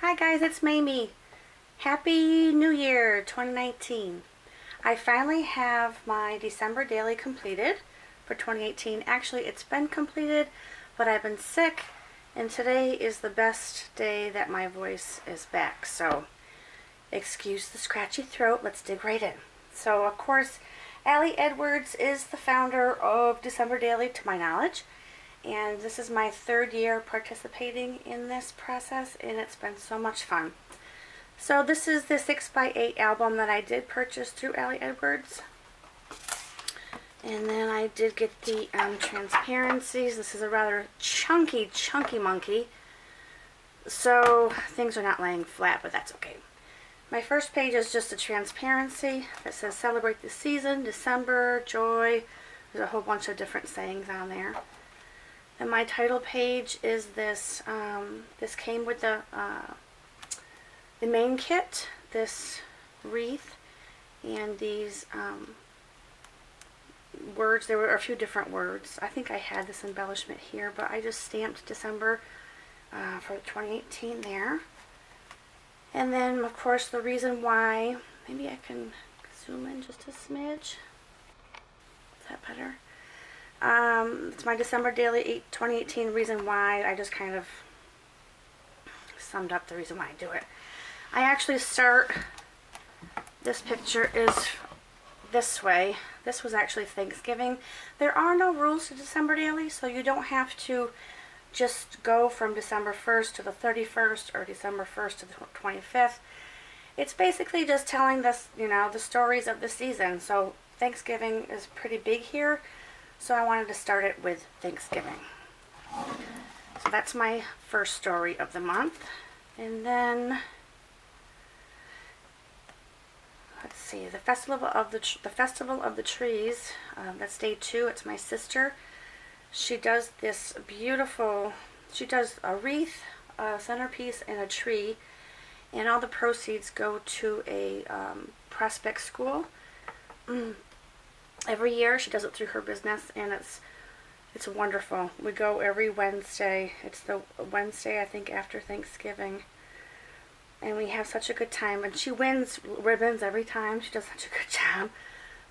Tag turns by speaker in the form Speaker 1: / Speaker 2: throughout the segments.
Speaker 1: Hi guys, it's Mamie. Happy New Year 2019. I finally have my December daily completed for 2018. Actually, it's been completed, but I've been sick, and today is the best day that my voice is back. So, excuse the scratchy throat. Let's dig right in. So, of course, Allie Edwards is the founder of December Daily, to my knowledge. And this is my third year participating in this process, and it's been so much fun. So this is the 6x8 album that I did purchase through Allie Edwards. And then I did get the transparencies. This is a rather chunky monkey. So things are not laying flat, but that's okay. My first page is just a transparency that says celebrate the season, December, joy. There's a whole bunch of different sayings on there. And my title page is this. This came with the main kit, this wreath, and these words. There were a few different words. I think I had this embellishment here, but I just stamped December for 2018 there. And then, of course, the reason why. Maybe I can zoom in just a smidge. Is that better? It's my December Daily 2018 reason why. I just kind of summed up the reason why I do it. I actually start, this picture is this way. This was actually Thanksgiving. There are no rules to December Daily, so you don't have to just go from December 1st to the 31st or December 1st to the 25th. It's basically just telling this, the stories of the season. So Thanksgiving is pretty big here. So I wanted to start it with Thanksgiving. So that's my first story of the month. And then, let's see, the Festival of the Trees. That's day 2. It's my sister. She does this beautiful. She does a wreath, a centerpiece, and a tree, and all the proceeds go to a prospect school. Every year she does it through her business, and it's wonderful. We go every Wednesday. It's the Wednesday, I think, after Thanksgiving, and we have such a good time. And she wins ribbons every time. She does such a good job.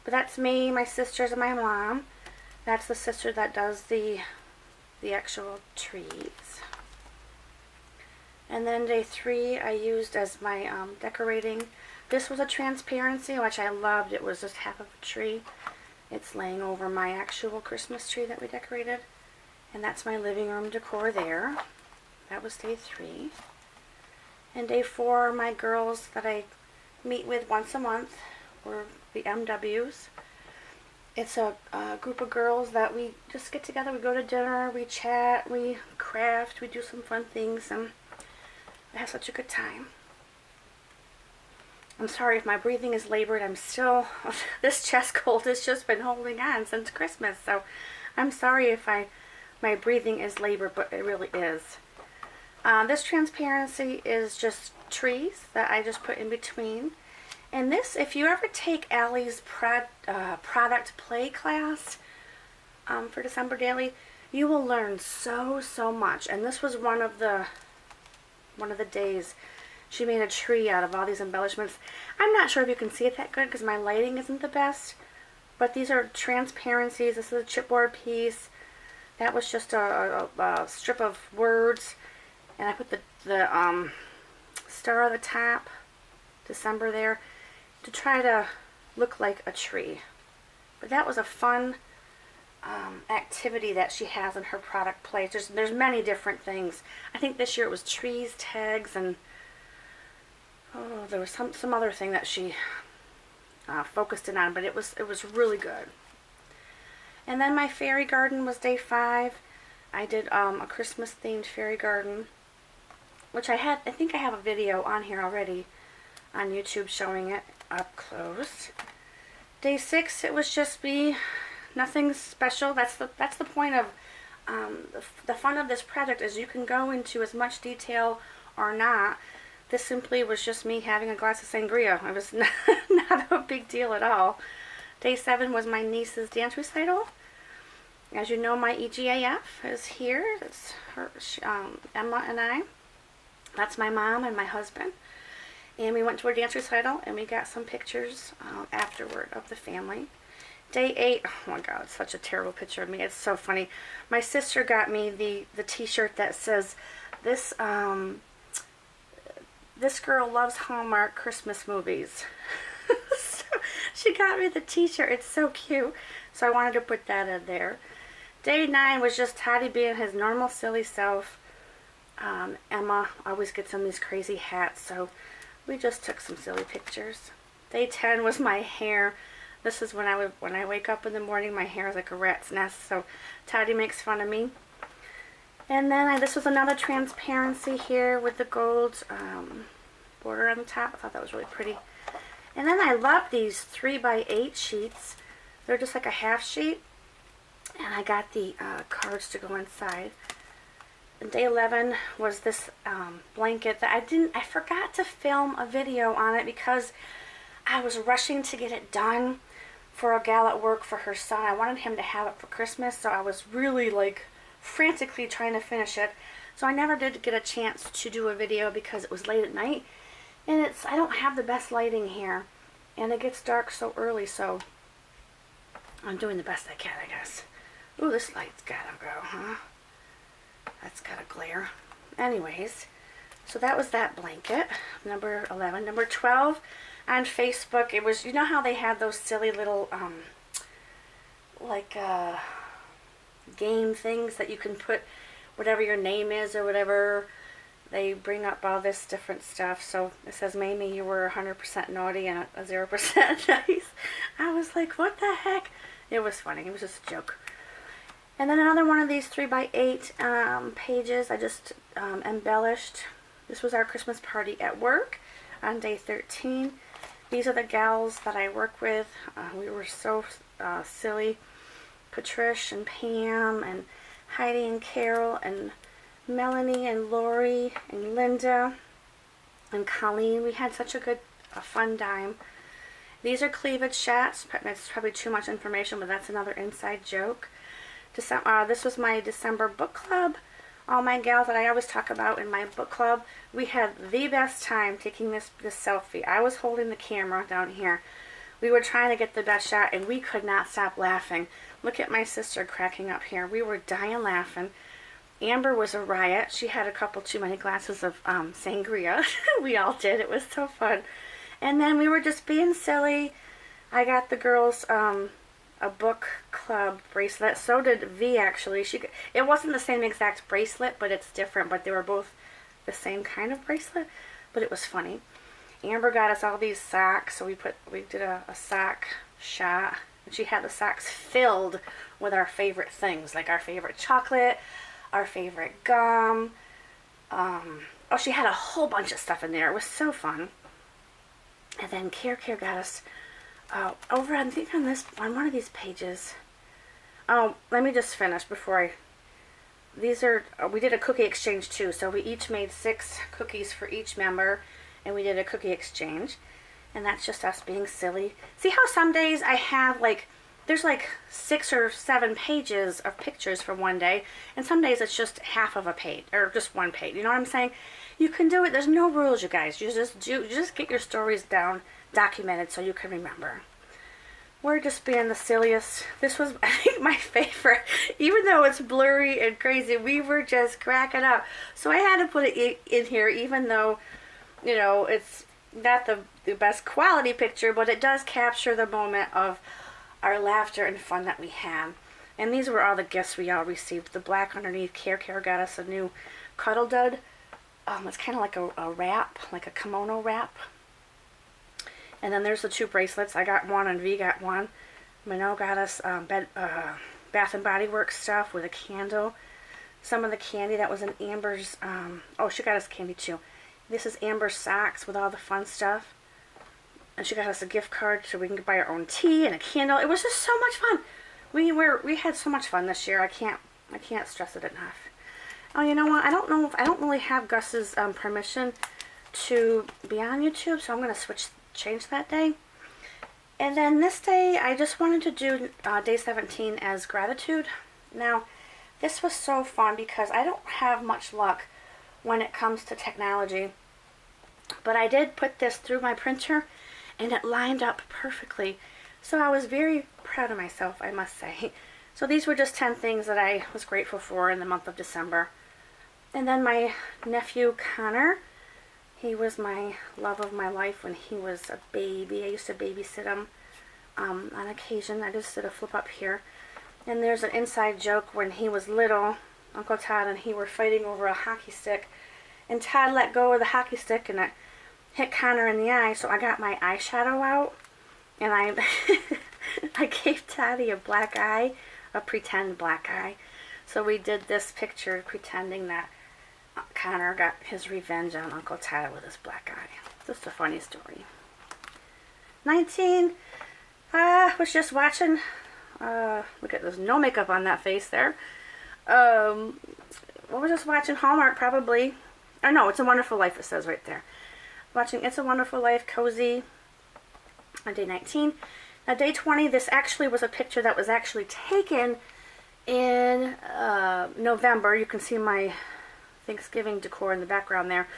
Speaker 1: But that's me, my sisters, and my mom. That's the sister that does the actual trees. And then day 3 I used as my decorating. This was a transparency, which I loved. It was just half of a tree. It's laying over my actual Christmas tree that we decorated. And that's my living room decor there. That was day 3. And day 4, my girls that I meet with once a month were the MWs. It's a group of girls that we just get together. We go to dinner, we chat, we craft, we do some fun things, and I have such a good time. I'm sorry if my breathing is labored. I'm still, this chest cold has just been holding on since Christmas. So I'm sorry if my breathing is labored, but it really is. This transparency is just trees that I just put in between. And this, if you ever take Allie's product play class for December Daily, you will learn so much. And this was one of the days. She made a tree out of all these embellishments. I'm not sure if you can see it that good because my lighting isn't the best. But these are transparencies. This is a chipboard piece. That was just a strip of words. And I put the star on the top, December there, to try to look like a tree. But that was a fun activity that she has in her product play. There's many different things. I think this year it was trees, tags, and there was some other thing that she focused in on, but it was really good. And then my fairy garden was day 5. I did a Christmas themed fairy garden, which I think I have a video on here already on YouTube showing it up close. Day 6, it was just me, nothing special. That's the point of the fun of this project, is you can go into as much detail or not. This simply was just me having a glass of sangria. It was not a big deal at all. Day 7 was my niece's dance recital. As you know, my EGAF is here. It's her, Emma and I. That's my mom and my husband. And we went to a dance recital, and we got some pictures afterward of the family. Day 8, oh my God, it's such a terrible picture of me. It's so funny. My sister got me the t-shirt that says, this girl loves Hallmark Christmas movies. So she got me the t-shirt. It's so cute. So I wanted to put that in there. Day 9 was just Toddy being his normal silly self. Emma always gets him these crazy hats, so we just took some silly pictures. Day 10 was my hair. This is when I wake up in the morning, my hair is like a rat's nest, so Toddy makes fun of me. And then this was another transparency here with the gold border on the top. I thought that was really pretty. And then I love these 3x8 sheets. They're just like a half sheet. And I got the cards to go inside. And day 11 was this blanket that I forgot to film a video on it because I was rushing to get it done for a gal at work for her son. I wanted him to have it for Christmas, so I was really like frantically trying to finish it. So I never did get a chance to do a video because it was late at night, and I don't have the best lighting here, and it gets dark so early, so I'm doing the best I can, I guess. Ooh, this light's gotta go, huh? That's gotta glare. Anyways, so that was that blanket, number 11. Number 12, on Facebook, it was, you know how they had those silly little, game things that you can put whatever your name is or whatever. They bring up all this different stuff. So it says, Mamie, you were 100% naughty and a 0% nice. I was like, what the heck? It was funny. It was just a joke. And then another one of these 3x8 pages I just embellished. This was our Christmas party at work on day 13. These are the gals that I work with. We were so silly. Patricia and Pam and Heidi and Carol and Melanie and Lori and Linda and Colleen. We had such a fun time. These are cleavage shots. That's probably too much information, but that's another inside joke. This was my December book club. All my gals that I always talk about in my book club, we had the best time taking this selfie. I was holding the camera down here. We were trying to get the best shot, and we could not stop laughing. Look at my sister cracking up here. We were dying laughing. Amber was a riot. She had a couple too many glasses of sangria. We all did. It was so fun. And then we were just being silly. I got the girls a book club bracelet. So did V, actually. It wasn't the same exact bracelet, but it's different. But they were both the same kind of bracelet. But it was funny. Amber got us all these socks, so we did a sock shot. And she had the socks filled with our favorite things, like our favorite chocolate, our favorite gum. She had a whole bunch of stuff in there. It was so fun. And then Care got us over, I think on one of these pages. Oh, let me just finish before we did a cookie exchange too. So we each made 6 cookies for each member, and we did a cookie exchange. And that's just us being silly. See how some days I have there's 6 or 7 pages of pictures for one day, and some days it's just half of a page, or just one page. You know what I'm saying? You can do it. There's no rules, you guys. You just get your stories down, documented, so you can remember. We're just being the silliest. This was, I think, my favorite. Even though it's blurry and crazy, we were just cracking up. So I had to put it in here, even though, it's not the best quality picture, but it does capture the moment of our laughter and fun that we had. And these were all the gifts we all received. The black underneath, Care got us a new cuddle dud. It's kind of like a wrap, like a kimono wrap. And then there's the 2 bracelets. I got one and V got one. Minot got us Bath and Body Works stuff with a candle. Some of the candy that was in Amber's, she got us candy too. This is Amber's socks with all the fun stuff. And she got us a gift card so we can buy our own tea and a candle. It was just so much fun. We had so much fun this year. I can't stress it enough. Oh, you know what? I don't really have Gus's permission to be on YouTube, so I'm going to change that day. And then this day, I just wanted to do day 17 as gratitude. Now, this was so fun because I don't have much luck when it comes to technology. But I did put this through my printer and it lined up perfectly. So I was very proud of myself, I must say. So these were just 10 things that I was grateful for in the month of December. And then my nephew Connor, he was my love of my life when he was a baby. I used to babysit him on occasion. I just did a flip up here. And there's an inside joke when he was little. Uncle Todd and he were fighting over a hockey stick. And Todd let go of the hockey stick and it hit Connor in the eye. So I got my eyeshadow out. And I gave Toddy a black eye, a pretend black eye. So we did this picture pretending that Connor got his revenge on Uncle Todd with his black eye. Just a funny story. 19, was just watching, look at there's no makeup on that face there. What was just watching? Hallmark probably. Oh no, It's a Wonderful Life, it says right there. Watching It's a Wonderful Life, cozy, on day 19. Now day 20, this actually was a picture that was actually taken in November. You can see my Thanksgiving decor in the background there.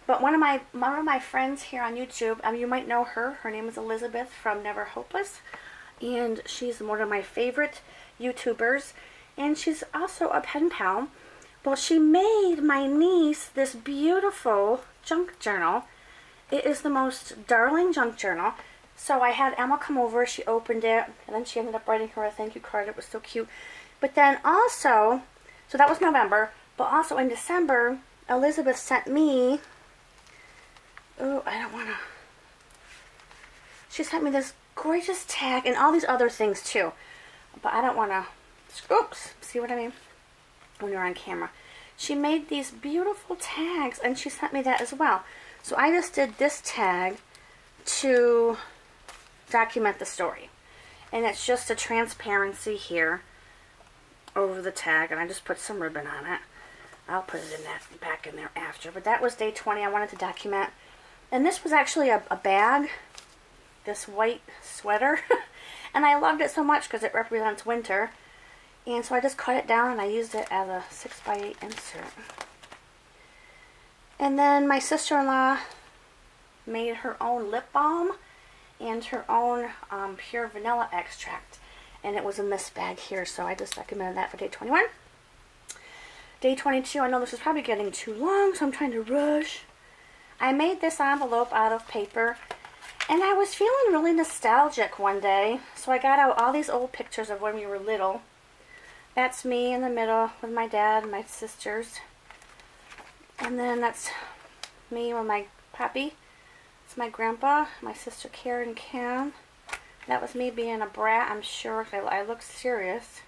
Speaker 1: But one of my friends here on YouTube, you might know her. Her name is Elizabeth from Never Hopeless. And she's one of my favorite YouTubers. And she's also a pen pal. Well, she made my niece this beautiful junk journal. It is the most darling junk journal. So I had Emma come over, she opened it, and then she ended up writing her a thank you card. It was so cute. But then also, so that was November, but also in December, Elizabeth sent me, she sent me this gorgeous tag and all these other things too. But I don't want to, oops, see what I mean? When you're on camera. She made these beautiful tags and she sent me that as well. So I just did this tag to document the story. And it's just a transparency here over the tag, and I just put some ribbon on it. I'll put it in that back in there after. But that was day 20. I wanted to document. And this was actually a bag, this white sweater. And I loved it so much because it represents winter. And so I just cut it down and I used it as a 6x8 insert. And then my sister-in-law made her own lip balm and her own pure vanilla extract. And it was in this bag here, so I just recommended that for day 21. Day 22, I know this is probably getting too long, so I'm trying to rush. I made this envelope out of paper, and I was feeling really nostalgic one day, so I got out all these old pictures of when we were little. That's me in the middle with my dad and my sisters. And then that's me with my pappy. It's my grandpa, my sister Karen and Cam. That was me being a brat, I'm sure. I looked serious.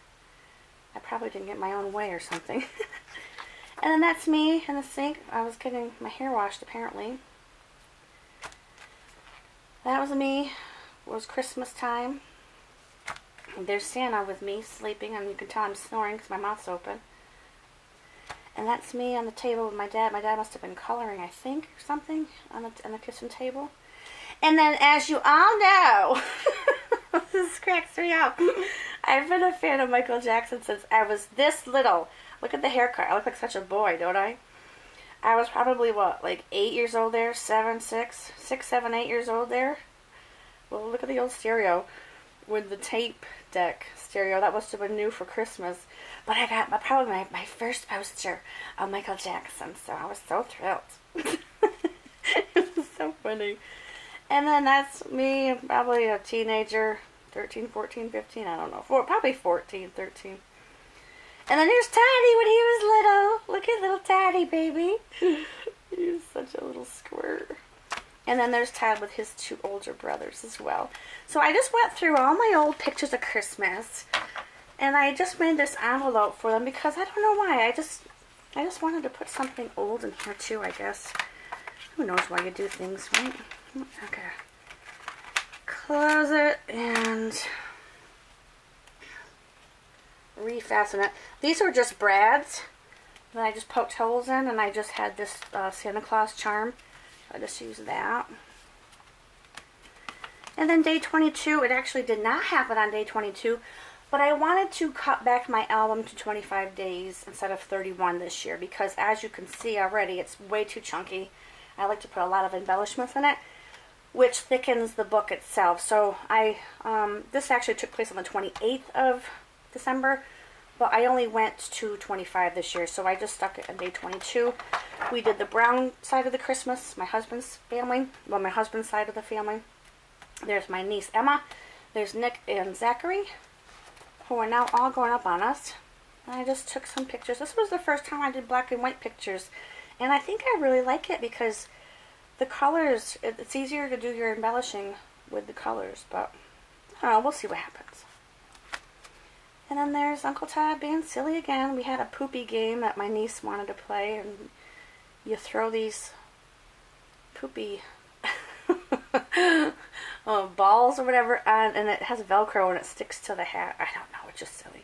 Speaker 1: I probably didn't get my own way or something. And then that's me in the sink. I was getting my hair washed, apparently. That was me. It was Christmas time. And there's Santa with me sleeping, and you can tell I'm snoring because my mouth's open. And that's me on the table with my dad. My dad must have been coloring, I think, or something on the kitchen table. And then, as you all know, this cracks me up. I've been a fan of Michael Jackson since I was this little. Look at the haircut. I look like such a boy, don't I? I was probably, what, like 8 years old there? 6, 7, 8 years old there? Well, look at the old stereo with the tape deck stereo. That must have been new for Christmas. But I got probably my first poster of Michael Jackson, so I was so thrilled. It was so funny. And then that's me, probably a teenager, 13, 14, 15, I don't know. Probably 14, 13. And then here's Taddy when he was little. Look at little Taddy, baby. He's such a little squirt. And then there's Tad with his 2 older brothers as well. So I just went through all my old pictures of Christmas. And I just made this envelope for them because I don't know why. I just wanted to put something old in here too, I guess. Who knows why you do things, right? Okay. Close it and refasten it. These are just brads that I just poked holes in, and I just had this Santa Claus charm. I just used that. And then day 22, it actually did not happen on day 22, But I wanted to cut back my album to 25 days instead of 31 this year because, as you can see already, it's way too chunky. I like to put a lot of embellishments in it, which thickens the book itself. So this actually took place on the 28th of December, but I only went to 25 this year, so I just stuck it on day 22. We did the brown side of the Christmas, my husband's family, well, my husband's side of the family. There's my niece Emma, there's Nick and Zachary, who are now all grown up on us. And I just took some pictures. This was the first time I did black and white pictures, and I think I really like it because the colors, it's easier to do your embellishing with the colors, but I don't know, we'll see what happens. And then there's Uncle Todd being silly again. We had a poopy game that my niece wanted to play, and you throw these poopy balls or whatever on, and it has Velcro and it sticks to the hat. I don't know, it's just silly.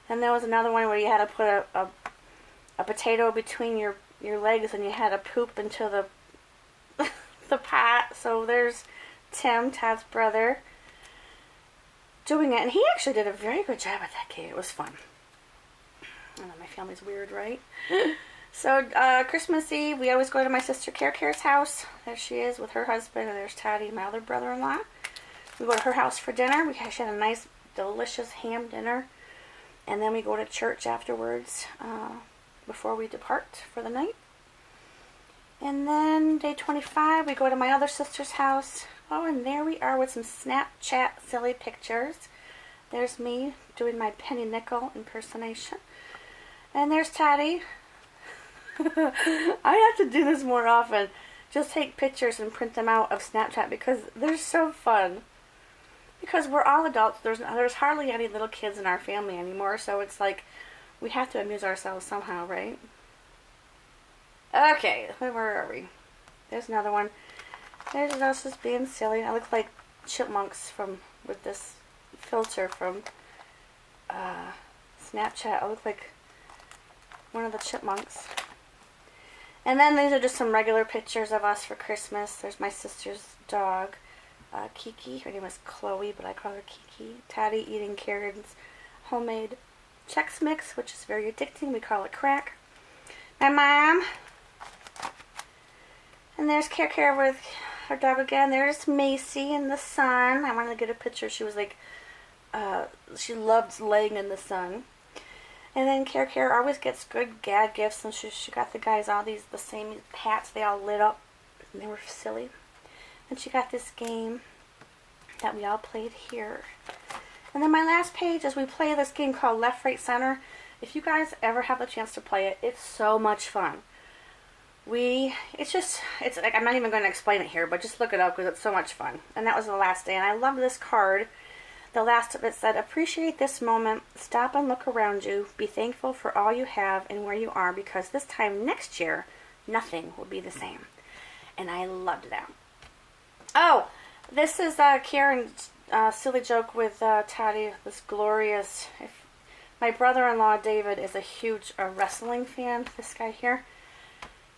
Speaker 1: Then there was another one where you had to put a potato between your legs and you had to poop into the pot. So there's Tim, Todd's brother, doing it, and he actually did a very good job at that game. It was fun. I know, my family's weird, right? So Christmas Eve, we always go to my sister Care's house. There she is with her husband, and there's Toddy, my other brother-in-law. We go to her house for dinner. She had a nice, delicious ham dinner, and then we go to church afterwards before we depart for the night. And then day 25, we go to my other sister's house. Oh, and there we are with some Snapchat silly pictures. There's me doing my penny nickel impersonation. And there's Toddy. I have to do this more often. Just take pictures and print them out of Snapchat because they're so fun. Because we're all adults. There's hardly any little kids in our family anymore, so it's like we have to amuse ourselves somehow, right? Okay, where are we? There's another one. There's us just being silly. I look like chipmunks with this filter from Snapchat. I look like one of the chipmunks. And then these are just some regular pictures of us for Christmas. There's my sister's dog, Kiki. Her name is Chloe, but I call her Kiki. Toddy eating Karen's homemade Chex Mix, which is very addicting. We call it crack. My mom. And there's Care with her dog again. There's Macy in the sun. I wanted to get a picture. She was like, she loves laying in the sun. And then Care always gets good gag gifts, and she got the guys all the same hats. They all lit up, and they were silly. And she got this game that we all played here. And then my last page is we play this game called Left, Right, Center. If you guys ever have the chance to play it, it's so much fun. It's like, I'm not even going to explain it here, but just look it up because it's so much fun. And that was the last day, and I love this card. The last of it said, appreciate this moment, stop and look around you, be thankful for all you have and where you are, because this time next year, nothing will be the same. And I loved that. Oh, this is Karen's silly joke with Toddy, this glorious, my brother-in-law David is a huge wrestling fan, this guy here.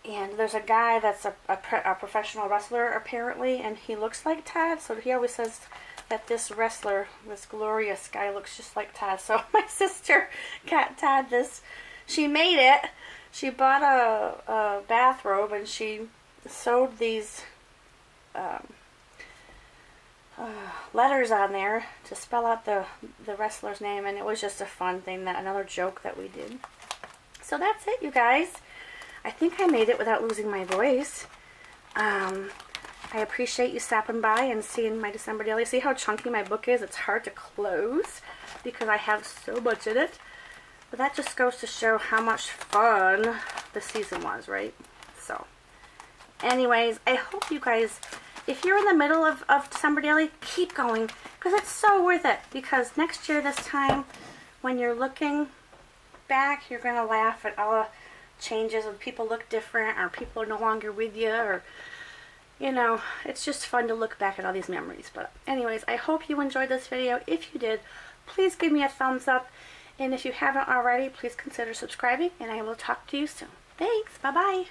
Speaker 1: And there's a guy that's a professional wrestler, apparently, and he looks like Todd, so he always says that this wrestler, this glorious guy, looks just like Todd. So my sister got Todd this. She made it. She bought a bathrobe, and she sewed these letters on there to spell out the wrestler's name, and it was just a fun thing, another joke that we did. So that's it, you guys. I think I made it without losing my voice. I appreciate you stopping by and seeing my December daily. See how chunky my book is? It's hard to close because I have so much in it. But that just goes to show how much fun the season was, right? So, anyways, I hope you guys, if you're in the middle of December daily, keep going because it's so worth it. Because next year, this time, when you're looking back, you're going to laugh at all the changes when people look different or people are no longer with you, or you know, it's just fun to look back at all these memories. But anyways, I hope you enjoyed this video. If you did, please give me a thumbs up, and if you haven't already, please consider subscribing, and I will talk to you soon. Thanks. Bye bye.